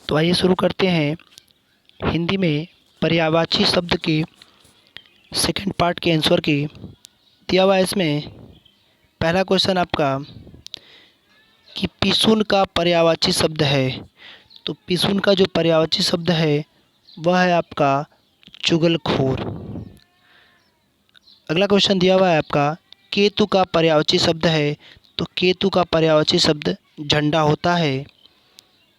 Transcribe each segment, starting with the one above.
तो आइए शुरू करते हैं हिंदी में पर्यायवाची शब्द के सेकंड पार्ट के आंसर की। दिया हुआ है इसमें पहला क्वेश्चन आपका कि पिसून का पर्यायवाची शब्द है। तो पिसून का जो पर्यायवाची शब्द है वह है आपका चुगलखोर। अगला क्वेश्चन दिया हुआ है आपका केतु का पर्यायवाची शब्द है। तो केतु का पर्यायवाची शब्द झंडा होता है।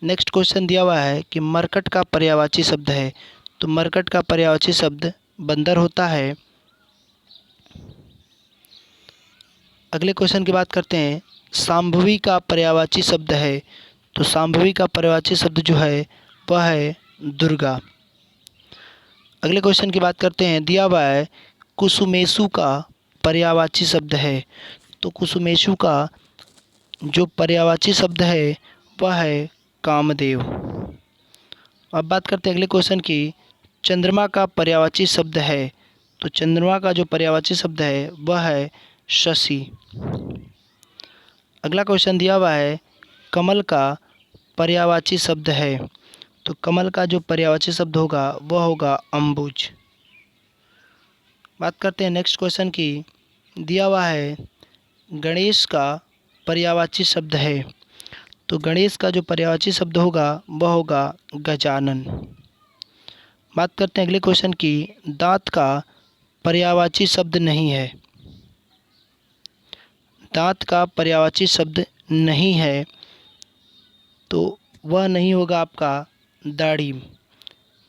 नेक्स्ट क्वेश्चन दिया हुआ है कि मरकट का पर्यायवाची शब्द है। तो मरकट का पर्यायवाची शब्द बंदर होता है। अगले क्वेश्चन की बात करते हैं शांभवी का पर्यायवाची शब्द है। तो शांभवी का पर्यायवाची शब्द जो है वह है दुर्गा। अगले क्वेश्चन की बात करते हैं दिया हुआ है कुसुमेशु का पर्यायवाची शब्द है। तो कुसुमेशु का जो पर्यायवाची शब्द है वह है कामदेव। अब बात करते हैं अगले क्वेश्चन की चंद्रमा का पर्यायवाची शब्द है। तो चंद्रमा का जो पर्यायवाची शब्द है वह है शशि। अगला क्वेश्चन दिया हुआ है कमल का पर्यायवाची शब्द है। तो कमल का जो पर्यायवाची शब्द होगा वह होगा अम्बुज। बात करते हैं नेक्स्ट क्वेश्चन की। दिया हुआ है गणेश का पर्यायवाची शब्द है। तो गणेश का जो पर्यायवाची शब्द होगा वह होगा गजानन। बात करते हैं अगले क्वेश्चन की दांत का पर्यायवाची शब्द नहीं है। दांत का पर्यायवाची शब्द नहीं है तो वह नहीं होगा आपका दाढ़ी।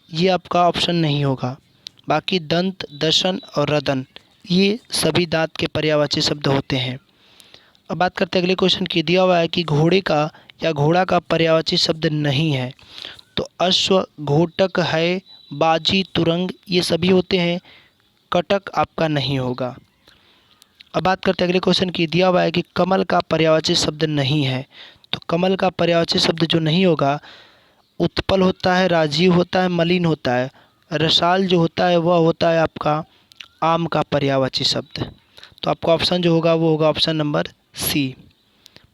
ये आपका ऑप्शन नहीं होगा। बाकी दंत, दशन और रदन ये सभी दांत के पर्यायवाची शब्द होते हैं। अब बात करते हैं अगले क्वेश्चन की। दिया हुआ है कि घोड़े का या घोड़ा का पर्यायवाची शब्द नहीं है। तो अश्व, घोटक है, बाजी, तुरंग ये सभी होते हैं। कटक आपका नहीं होगा। अब बात करते हैं अगले क्वेश्चन की। दिया हुआ है कि कमल का पर्यायवाची शब्द नहीं है। तो कमल का पर्यायवाची शब्द जो नहीं होगा उत्पल होता है, राजीव होता है, मलिन होता है। रसाल जो होता है वह होता है आपका आम का पर्यायवाची शब्द। तो आपका ऑप्शन जो होगा वो होगा ऑप्शन नंबर सी।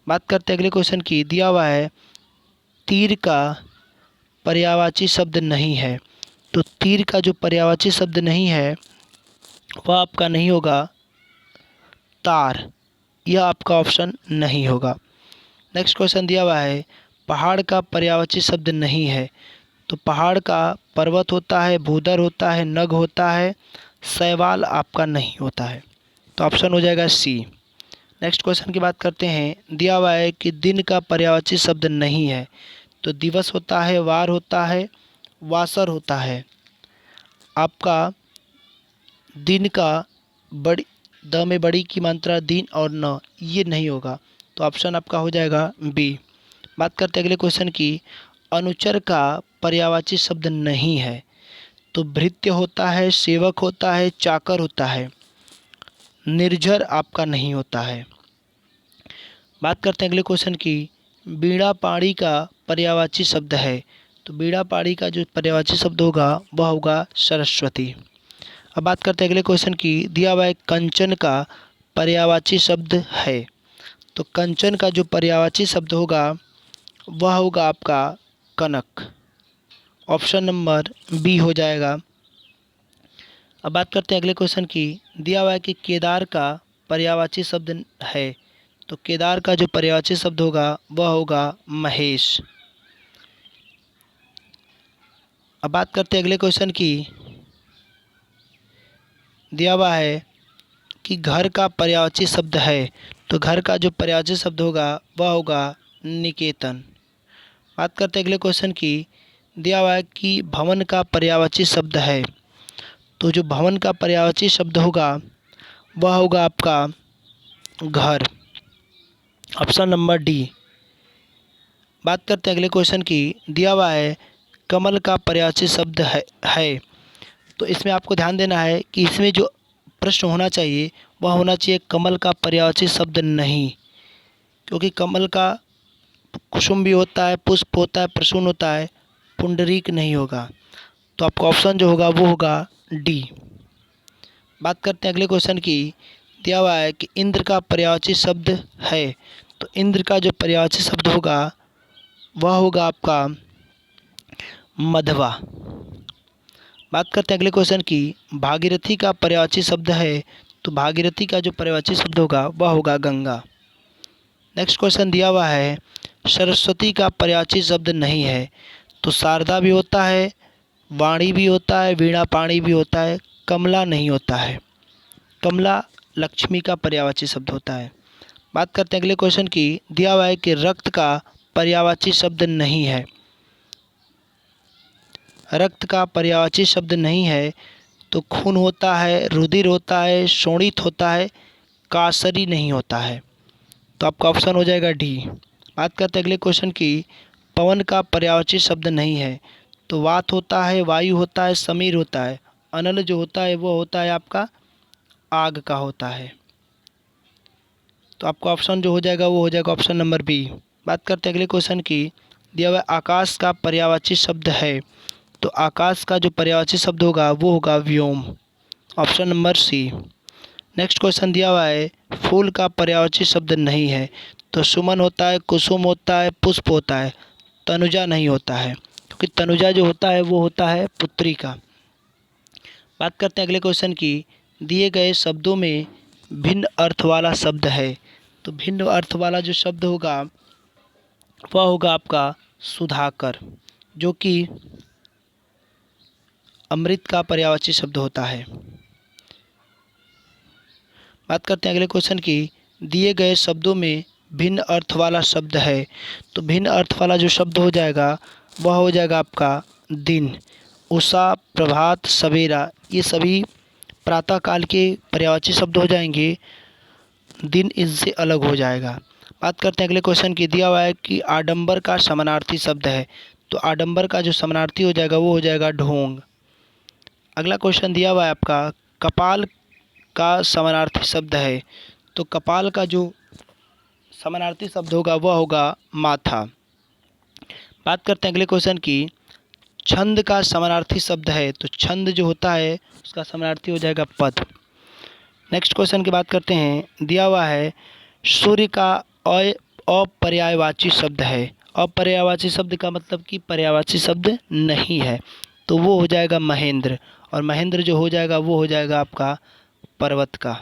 बात करते हैं अगले क्वेश्चन की। दिया हुआ है तीर का पर्यायवाची शब्द नहीं है। तो तीर का जो पर्यायवाची शब्द नहीं है वह आपका नहीं होगा तार। यह आपका ऑप्शन नहीं होगा। नेक्स्ट क्वेश्चन दिया हुआ है पहाड़ का पर्यायवाची शब्द नहीं है। तो पहाड़ का पर्वत होता है, भूदर होता है, नग होता है, शैवाल आपका नहीं होता है। तो ऑप्शन हो जाएगा सी। नेक्स्ट क्वेश्चन की बात करते हैं। दिया हुआ है कि दिन का पर्यायवाची शब्द नहीं है। तो दिवस होता है, वार होता है, वासर होता है। आपका दिन का बड़ी द में बड़ी की मात्रा दिन और न ये नहीं होगा। तो ऑप्शन आपका हो जाएगा बी। बात करते हैं अगले क्वेश्चन की। अनुचर का पर्यायवाची शब्द नहीं है। तो भृत्य होता है, सेवक होता है, चाकर होता है। निर्झर आपका नहीं होता है। बात करते हैं अगले क्वेश्चन की। बीड़ा पाणी का पर्यायवाची शब्द है। तो बीड़ा पाणी का जो पर्यायवाची शब्द होगा वह होगा सरस्वती। अब बात करते हैं अगले क्वेश्चन की। दिया हुआ है कंचन का पर्यायवाची शब्द है। तो कंचन का जो पर्यायवाची शब्द होगा वह होगा आपका कनक। ऑप्शन नंबर बी हो जाएगा। अब बात करते हैं अगले क्वेश्चन की। दिया हुआ है कि केदार का पर्यायवाची शब्द है। तो केदार का जो पर्यायवाची शब्द होगा वह होगा महेश। अब बात करते हैं अगले क्वेश्चन की। दिया हुआ है कि घर का पर्यायवाची शब्द है। तो घर का जो पर्यायवाची शब्द होगा वह होगा निकेतन। बात करते हैं अगले क्वेश्चन की। दिया हुआ है कि भवन का पर्यायवाची शब्द है। तो जो भवन का पर्यायवाची शब्द होगा वह होगा आपका घर। Option number D. बात करते हैं अगले क्वेश्चन की। दिया हुआ है कमल का पर्यायवाची शब्द है। तो इसमें आपको ध्यान देना है कि इसमें जो प्रश्न होना चाहिए वह होना चाहिए कमल का पर्यायवाची शब्द नहीं। क्योंकि कमल का कुसुम भी होता है, पुष्प होता है, प्रसून होता है, पुंडरीक नहीं होगा। तो आपका ऑप्शन जो होगा वो होगा डी। बात करते हैं अगले क्वेश्चन की। दिया हुआ है कि इंद्र का पर्यायवाची शब्द है। तो इंद्र का जो पर्यायवाची शब्द होगा वह होगा आपका मधवा। बात करते हैं अगले क्वेश्चन की, भागीरथी का पर्यायवाची शब्द है, तो भागीरथी का जो पर्यायवाची शब्द होगा वह होगा गंगा। नेक्स्ट क्वेश्चन दिया हुआ है, सरस्वती का पर्यायवाची शब्द नहीं है, तो शारदा भी होता है, वाणी भी होता है, वीणा पाणी भी होता है, कमला नहीं होता है। कमला लक्ष्मी का पर्यायवाची शब्द होता है। बात करते हैं अगले क्वेश्चन की, दिया हुआ है कि रक्त का पर्यायवाची शब्द नहीं है। रक्त का पर्यायवाची शब्द नहीं है, तो खून होता है, रुधिर होता है, शोणित होता है, कासरी नहीं होता है। तो आपका ऑप्शन हो जाएगा डी। बात करते हैं अगले क्वेश्चन की, पवन का पर्यायवाची शब्द नहीं है, तो वात होता है, वायु होता है, समीर होता है, अनल जो होता है वो होता है आपका आग का होता है। तो आपका ऑप्शन जो हो जाएगा वो हो जाएगा ऑप्शन नंबर बी। बात करते हैं अगले क्वेश्चन की, दिया हुआ आकाश का पर्यायवाची शब्द है, तो आकाश का जो पर्यायवाची शब्द होगा वो होगा व्योम। Option number C. Next question दिया हुआ है, फूल का पर्यायवाची शब्द नहीं है, तो सुमन होता है, कुसुम होता है, पुष्प होता है, तनुजा नहीं होता है, क्योंकि तनुजा जो होता है वो होता है पुत्री का। बात करते हैं अगले क्वेश्चन की, दिए गए शब्दों में भिन्न अर्थ वाला शब्द है, तो भिन्न अर्थ वाला जो शब्द होगा वह होगा आपका सुधाकर, जो कि अमृत का पर्यायवाची शब्द होता है। बात करते हैं अगले क्वेश्चन की, दिए गए शब्दों में भिन्न अर्थ वाला शब्द है, तो भिन्न अर्थ वाला जो शब्द हो जाएगा वह हो जाएगा आपका दिन। उषा, प्रभात, सवेरा, ये सभी प्रातःकाल के पर्यायवाची शब्द हो जाएंगे, दिन इनसे अलग हो जाएगा। बात करते हैं अगले क्वेश्चन की, दिया हुआ है कि आडंबर का समानार्थी शब्द है, तो आडंबर का जो समानार्थी हो जाएगा वो हो जाएगा ढोंग। अगला क्वेश्चन दिया हुआ है आपका, कपाल का समानार्थी शब्द है, तो कपाल का जो समानार्थी शब्द होगा वह होगा माथा। बात करते हैं अगले क्वेश्चन की, छंद का समानार्थी शब्द है, तो छंद जो होता है उसका समानार्थी हो जाएगा पद। नेक्स्ट क्वेश्चन की बात करते हैं, दिया हुआ है सूर्य का अपर्यायवाची शब्द है। अपर्यायवाची शब्द का मतलब कि पर्यायवाची शब्द नहीं है, तो वो हो जाएगा महेंद्र, और महेंद्र जो हो जाएगा वो हो जाएगा आपका पर्वत का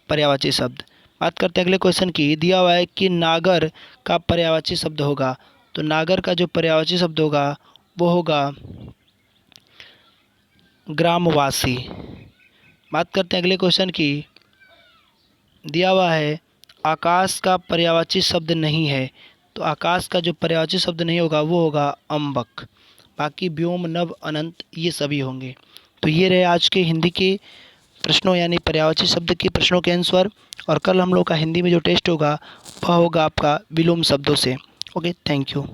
पर्यायवाची शब्द। बात करते हैं अगले क्वेश्चन की, दिया हुआ है कि नागर का पर्यायवाची शब्द होगा, तो नागर का जो पर्यायवाची शब्द होगा वो होगा ग्रामवासी। बात करते हैं अगले क्वेश्चन की, दिया हुआ है आकाश का पर्यायवाची शब्द नहीं है, तो आकाश का जो पर्यायवाची शब्द नहीं होगा वो होगा अम्बक। बाकी व्योम, नभ, अनंत ये सभी होंगे। तो ये रहे आज के हिंदी के प्रश्नों यानी पर्यायवाची शब्द के प्रश्नों के आंसर, और कल हम लोग का हिंदी में जो टेस्ट होगा वह होगा आपका विलोम शब्दों से। Okay, thank you.